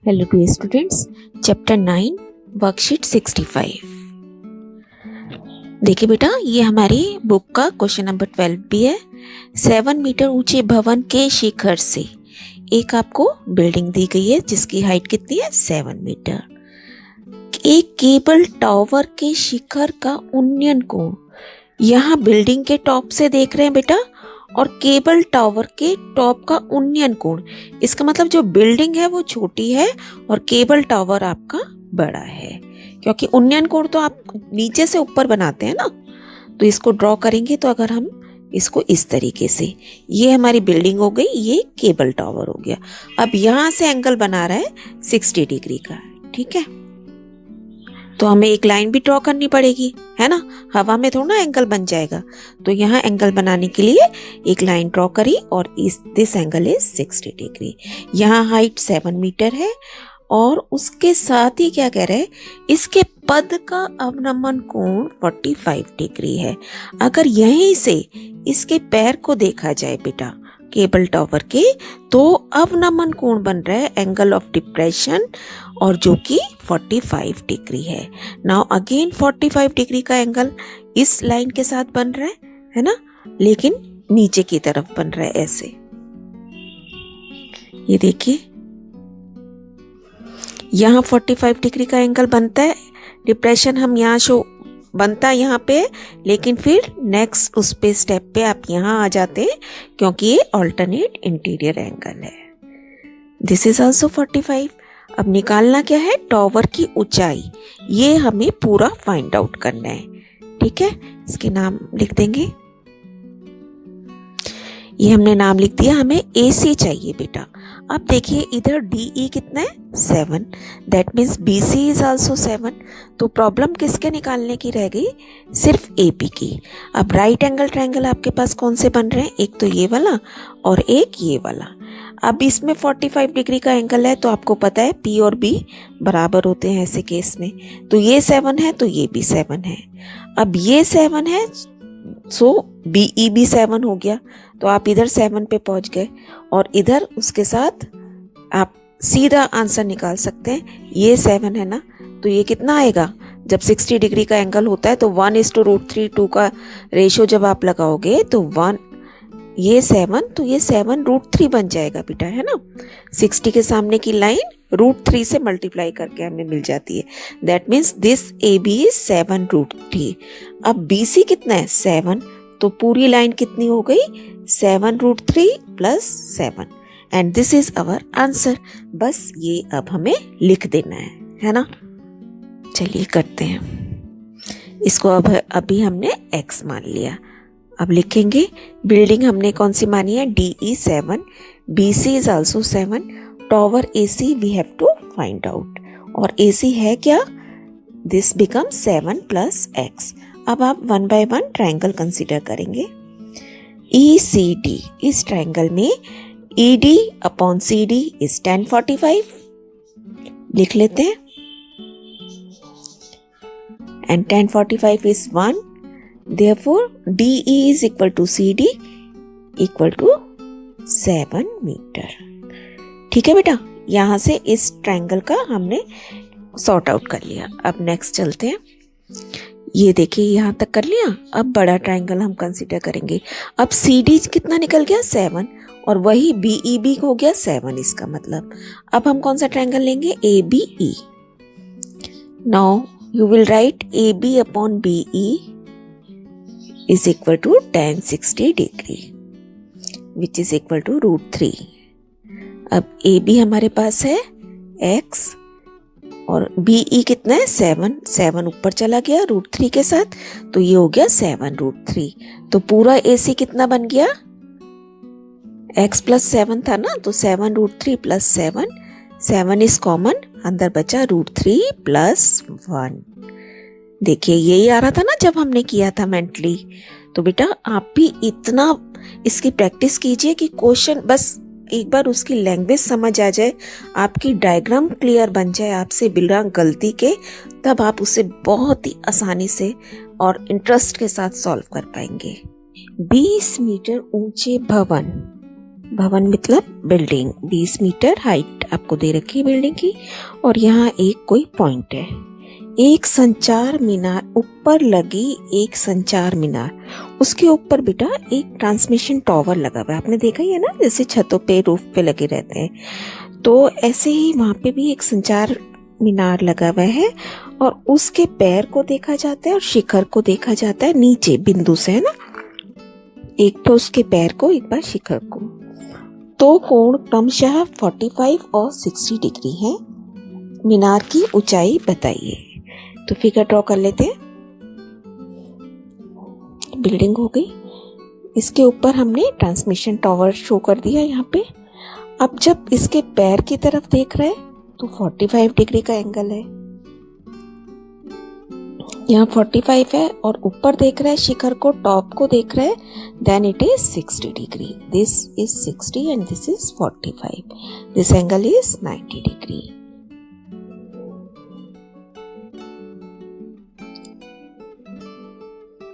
Hello to students, chapter 9 worksheet 65। देखिए बेटा, ये हमारी बुक का क्वेश्चन नंबर 12 भी है। 7 मीटर ऊंचे भवन के शिखर से एक आपको बिल्डिंग दी गई है जिसकी हाइट कितनी है 7 मीटर। एक केबल टावर के शिखर का उन्नयन कोण, यहाँ बिल्डिंग के टॉप से देख रहे हैं बेटा, और केबल टावर के टॉप का उन्नयन कोण, इसका मतलब जो बिल्डिंग है वो छोटी है और केबल टावर आपका बड़ा है, क्योंकि उन्नयन कोण तो आप नीचे से ऊपर बनाते हैं ना। तो इसको ड्रॉ करेंगे तो अगर हम इसको इस तरीके से, ये हमारी बिल्डिंग हो गई, ये केबल टावर हो गया। अब यहाँ से एंगल बना रहा है 60 डिग्री का, ठीक है। तो हमें एक लाइन भी ड्रॉ करनी पड़ेगी, है ना, हवा में थोड़ा एंगल बन जाएगा। तो यहाँ एंगल बनाने के लिए एक लाइन ड्रॉ करी और दिस एंगल इज 60 डिग्री। यहाँ हाइट 7 मीटर है और उसके साथ ही क्या कह रहे हैं, इसके पद का अवनमन कोण 45 डिग्री है। अगर यहीं से इसके पैर को देखा जाए बेटा केबल टावर के, तो अवनमन कोण बन रहा है एंगल ऑफ डिप्रेशन, और जो कि 45 डिग्री है। नाउ अगेन 45 डिग्री का एंगल इस लाइन के साथ बन रहा है ना, लेकिन नीचे की तरफ बन रहा है ऐसे। ये देखिए, यहाँ 45 डिग्री का एंगल बनता है, डिप्रेशन हम यहाँ शो बनता है यहाँ पे, लेकिन फिर नेक्स्ट उस पे स्टेप पे आप यहाँ आ जाते हैं क्योंकि ये ऑल्टरनेट इंटीरियर एंगल है। This is also 45। अब निकालना क्या है, टावर की ऊंचाई, ये हमें पूरा फाइंड आउट करना है, ठीक है। इसके नाम लिख देंगे, ये हमने नाम लिख दिया, हमें AC चाहिए बेटा। अब देखिए इधर DE कितना है 7, that means BC is also 7। तो प्रॉब्लम किसके निकालने की रह गई, सिर्फ AB की। अब राइट एंगल ट्रायंगल आपके पास कौन से बन रहे हैं, एक तो ये वाला और एक ये वाला। अब इसमें 45 डिग्री का एंगल है, तो आपको पता है P और B बराबर होते हैं ऐसे केस में। तो ये 7 है तो ये भी 7 है। अब ये 7 है, सो BE भी 7 हो गया, तो आप इधर 7 पे पहुंच गए और इधर उसके साथ आप सीधा आंसर निकाल सकते हैं। ये 7 है ना, तो ये कितना आएगा, जब 60 डिग्री का एंगल होता है तो 1:√3 2 का रेशो जब आप लगाओगे तो 1, ये 7, तो ये 7√3 बन जाएगा बेटा, है ना। 60 के सामने की लाइन √3 से मल्टीप्लाई करके हमें मिल जाती है, that means this AB is 7√3। अब BC कितना है 7, तो पूरी लाइन कितनी हो गई 7√3 + 7, and this is our answer. बस ये अब हमें लिख देना है ना। चलिए करते हैं इसको। अब अभी हमने X मान लिया, अब लिखेंगे बिल्डिंग हमने कौन सी मानी है, DE 7, BC is also 7, tower AC we have to find out, और AC है क्या, दिस बिकम 7 + X। अब आप 1 बाय 1 ट्रायंगल कंसीडर करेंगे। ECD, इस ट्रायंगल में ED/CD इज 1045 लिख लेते हैं, and 1045 is 1, therefore DE is equal to CD equal to 7 metre. ठीक है बेटा, यहाँ से इस ट्रायंगल का हमने सॉर्ट आउट कर लिया। अब नेक्स्ट चलते हैं। ये देखिए यहाँ तक कर लिया। अब बड़ा ट्रायंगल हम कंसीडर करेंगे। अब CD कितना निकल गया 7, और वही BEB हो गया 7, इसका मतलब अब हम कौन सा ट्रायंगल लेंगे, ABE। Now you will write AB/BE is equal to tan 60 degree which is equal to √3। अब AB हमारे पास है X और BE कितना है 7 ऊपर चला गया √3 के साथ, तो ये हो गया 7√3। तो पूरा AC कितना बन गया, X + 7 था ना, तो 7√3 + 7, 7 इज कॉमन, अंदर बचा √3 + 1। देखिए यही आ रहा था ना जब हमने किया था मेंटली। तो बेटा आप भी इतना इसकी प्रैक्टिस कीजिए कि क्वेश्चन बस एक बार उसकी लैंग्वेज समझ आ जाए, आपकी डायग्राम क्लियर बन जाए आपसे बिना गलती के, तब आप उसे बहुत ही आसानी से और इंटरेस्ट के साथ सॉल्व कर पाएंगे। 20 मीटर ऊंचे भवन भवन मतलब बिल्डिंग, 20 मीटर हाइट आपको दे रखी है बिल्डिंग की, और यहाँ एक कोई पॉइंट है। एक संचार मीनार, ऊपर लगी एक संचार मीनार, उसके ऊपर बेटा एक ट्रांसमिशन टावर लगा हुआ है। आपने देखा ही है ना, जैसे छतों पे रूफ पे लगे रहते हैं, तो ऐसे ही वहाँ पे भी एक संचार मीनार लगा हुआ है, और उसके पैर को देखा जाता है और शिखर को देखा जाता है नीचे बिंदु से, है ना। एक तो उसके पैर को, एक बार शिखर को। तो कोण क्रमशः 45 और 60 डिग्री है। मीनार की ऊंचाई बताइए। तो फिगर ड्रॉ कर लेते हैं। बिल्डिंग हो गई, इसके ऊपर हमने ट्रांसमिशन टावर शो कर दिया यहाँ पे। अब जब इसके पैर की तरफ देख रहे हैं तो 45 डिग्री का एंगल है, यहाँ 45 है, और ऊपर देख रहे हैं शिखर को, टॉप को देख रहे हैं, then it is 60 degree. This is 60 and this is 45, this angle is 90 degree.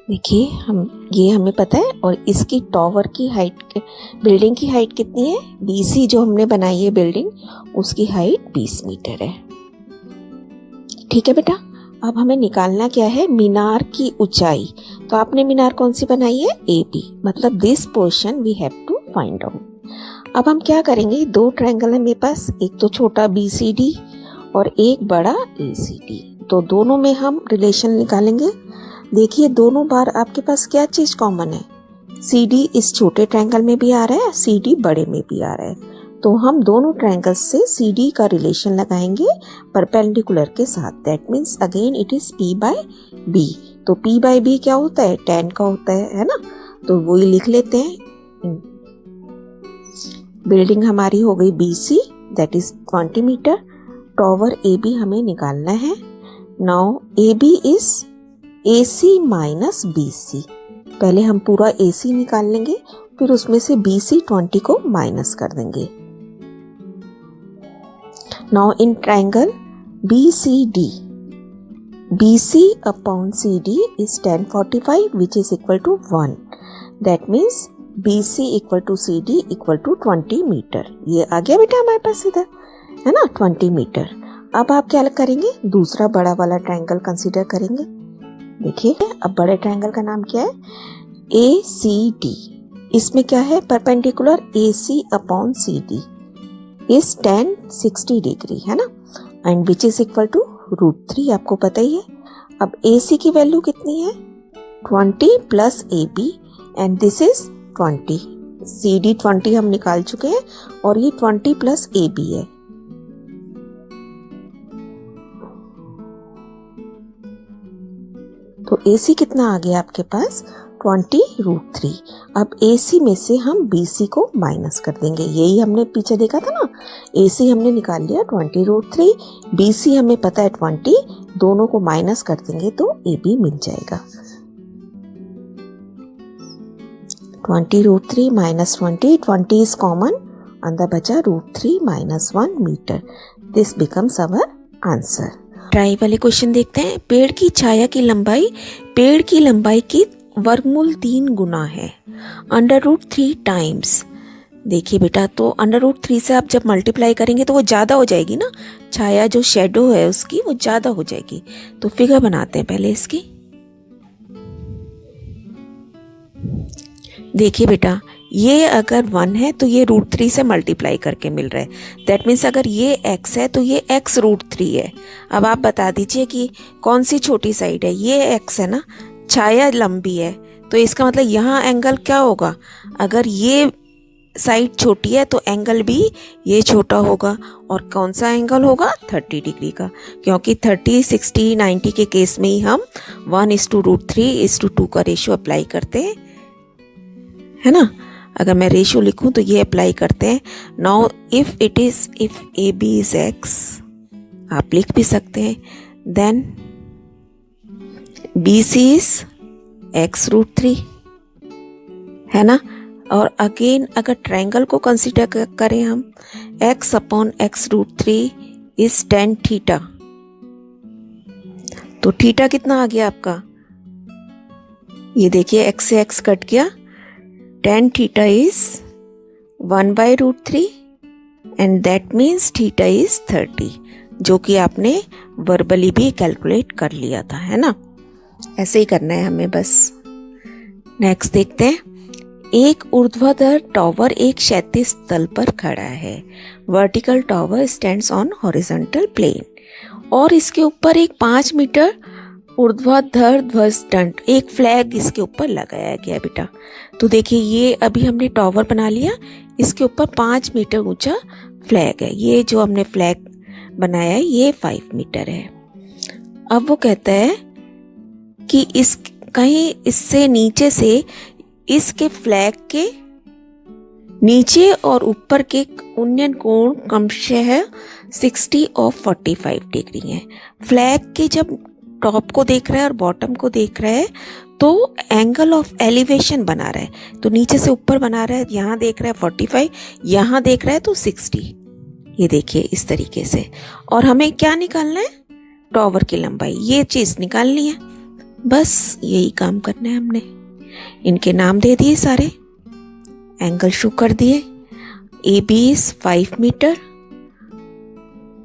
देखिए ये हमें पता है, और इसकी टावर की हाइट, बिल्डिंग की हाइट कितनी है, BC जो हमने बनाई है बिल्डिंग, उसकी हाइट 20 मीटर है। ठीक है बेटा, अब हमें निकालना क्या है, मीनार की ऊंचाई। तो आपने मीनार कौन सी बनाई है, AB, मतलब this portion we have to find out. अब हम क्या करेंगे, दो ट्रायंगल है मेरे पास, एक तो छोटा BCD और एक बड़ा ACD, तो दोनों में हम रिलेशन निकालेंगे। देखिए दोनों बार आपके पास क्या चीज कॉमन है, CD इस छोटे ट्रायंगल में भी आ रहा है, CD बड़े में भी आ रहा है, तो हम दोनों ट्रायंगल्स से CD का रिलेशन लगाएंगे परपेंडिकुलर के साथ। That means again it is P/B। तो P/B क्या होता है, tan का होता है ना, तो वही लिख लेते हैं। बिल्डिंग हमारी हो गई BC, that is 20 metre. Tower AB हमें निकालना है। Now AB is AC minus BC। पहले हम पूरा AC निकाल लेंगे, फिर उसमें से BC 20 को माइनस कर देंगे। Now in triangle BCD, BC upon CD is tan 45 which is equal to 1. That means BC equal to CD equal to 20 metre. ये आ गया बेटा हमारे पास इधर, है ना, 20 मीटर। अब आप क्या करेंगे, दूसरा बड़ा वाला ट्रायंगल कंसीडर करेंगे। देखिए अब बड़े ट्रायंगल का नाम क्या है, ACD। इसमें क्या है, perpendicular AC upon CD is tan 60 degree, है ना, and which is equal to √3, आपको पता ही है। अब AC की वैल्यू कितनी है, 20 plus AB, and this is 20। CD 20 हम निकाल चुके हैं, और ये 20 प्लस AB है। तो AC कितना आ गया आपके पास, 20√3। अब AC में से हम BC को माइनस कर देंगे, यही हमने पीछे देखा था ना, AC हमने निकाल लिया 20√3, BC हमें पता है 20, दोनों को माइनस कर देंगे तो AB मिल जाएगा। 20√3 माइनस 20 इज कॉमन, अंदर बचा √3 minus 1 metre. This becomes our answer. Try वाले क्वेश्चन देखते हैं। पेड़ की छाया की लंबाई पेड़ की लंबाई की वर्गमूल 3 गुना है, √3 टाइम्स। देखिए बेटा, तो √3 से आप जब मल्टीप्लाई करेंगे तो वो ज़्यादा हो जाएगी ना, छाया जो शेडो है उसकी वो ज़्यादा हो जाएगी। तो फिगर बनाते हैं पहले इसकी। देखिए बेटा, ये अगर 1 है तो ये √3 से मल्टीप्लाई करके मिल रहा है। दैट मीन्स अगर ये x है तो ये x √3 है। अब आप बता दीजिए कि कौन सी छोटी साइड है, ये x है ना, छाया लंबी है, तो इसका मतलब यहाँ एंगल क्या होगा, अगर ये साइड छोटी है तो एंगल भी ये छोटा होगा, और कौन सा एंगल होगा, 30 डिग्री का, क्योंकि 30, 60, 90 के केस में ही हम 1:√3:2 का रेशियो अप्लाई करते हैं, है ना। अगर मैं रेशियो लिखूं तो ये अप्लाई करते हैं। Now if AB is x, आप लिख भी सकते हैं, देन BC इज x √3, है ना। और अगेन अगर ट्रायंगल को कंसीडर करें हम, x upon x √3 is tan theta. तो थीटा कितना आ गया आपका, ये देखिए x से x कट गया, tan theta is 1/√3 and that means theta is 30, जो कि आपने वर्बली भी कैलकुलेट कर लिया था, है ना। ऐसे ही करना है हमें बस। नेक्स्ट देखते हैं। एक ऊर्ध्वाधर टॉवर एक क्षैतिज तल पर खड़ा है। Vertical tower stands on horizontal plane, और इसके ऊपर एक 5 मीटर ऊर्ध्वाधर ध्वज दंड, एक फ्लैग इसके ऊपर लगाया गया बेटा। तो देखिए ये अभी हमने टॉवर बना लिया, इसके ऊपर 5 मीटर ऊंचा फ्लैग है। ये जो हमने फ्लैग बनाया है ये 5 मीटर है। अब वो कहता है कि इस कहीं इससे नीचे से इसके फ्लैग के नीचे और ऊपर के उन्नयन कोण क्रमशः 60 और 45 डिग्री है। फ्लैग के जब टॉप को देख रहा है और बॉटम को देख रहा है तो एंगल ऑफ एलिवेशन बना रहा है, तो नीचे से ऊपर बना रहा है, यहाँ देख रहा है 45, यहाँ देख रहा है तो 60। ये देखिए इस तरीके से। और हमें क्या निकालना है? टॉवर की लंबाई, ये चीज निकालनी है। बस यही काम करना है हमने। इनके नाम दे दिए सारे, एंगल शो कर दिए। ए बी इज 5 मीटर,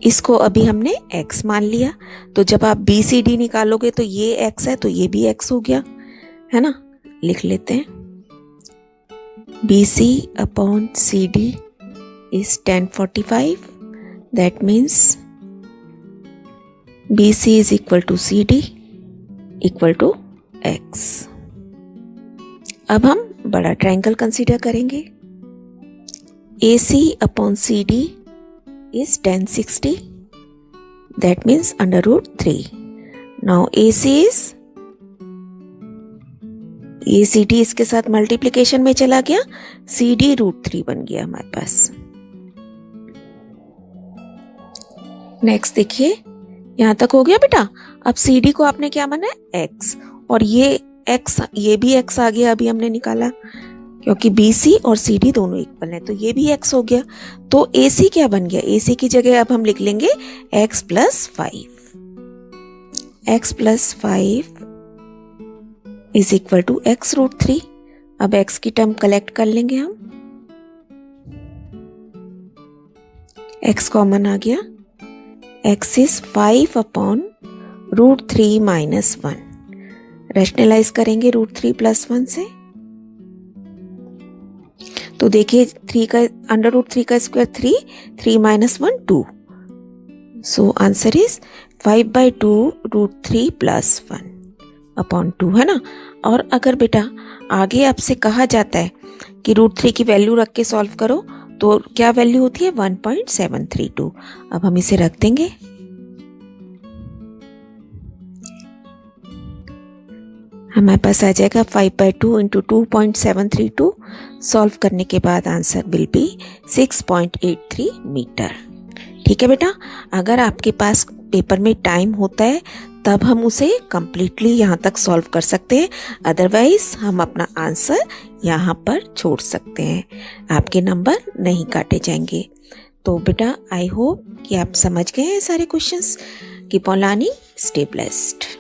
इसको अभी हमने x मान लिया। तो जब आप बी सी डी निकालोगे तो ये x है तो ये भी x हो गया, है ना। लिख लेते हैं, B C upon C D is 1045, that means B C is equal to C D equal to x। अब हम बड़ा ट्रायंगल कंसीडर करेंगे। A C upon C D is 1060, that means √3. Now AC is ACD इसके साथ multiplication में चला गया, CD √3 बन गया हमारे पास। नेक्स्ट देखिए, यहां तक हो गया बेटा। अब CD को आपने क्या माना है? X, और ये X, ये भी X आ गया अभी हमने निकाला, क्योंकि BC और CD दोनों इक्वल हैं, तो ये भी x हो गया। तो AC क्या बन गया? AC की जगह अब हम लिख लेंगे x + 5। x + 5 is equal to x √3। अब x की टर्म कलेक्ट कर लेंगे हम। x कॉमन आ गया, x इज 5 अपॉन √3 - 1। रैशनलाइज करेंगे √3 + 1 से, तो देखिए 3 का √3 का square 3, 3 - 1 2। So answer is 5/2 √3 + 1 upon 2, है ना। और अगर बेटा आगे आपसे कहा जाता है कि √3 की वैल्यू रख के सॉल्व करो, तो क्या वैल्यू होती है? 1.732। अब हम इसे रख देंगे। हमारे पास आ जाएगा 5/2 × 2.732। सॉल्व करने के बाद आंसर विल बी 6.83 मीटर। ठीक है बेटा, अगर आपके पास पेपर में टाइम होता है तब हम उसे कंप्लीटली यहाँ तक सॉल्व कर सकते हैं, अदरवाइज हम अपना आंसर यहाँ पर छोड़ सकते हैं, आपके नंबर नहीं काटे जाएंगे। तो बेटा आई होप कि आप समझ गए हैं सारे questions. Keep on learning, stay blessed.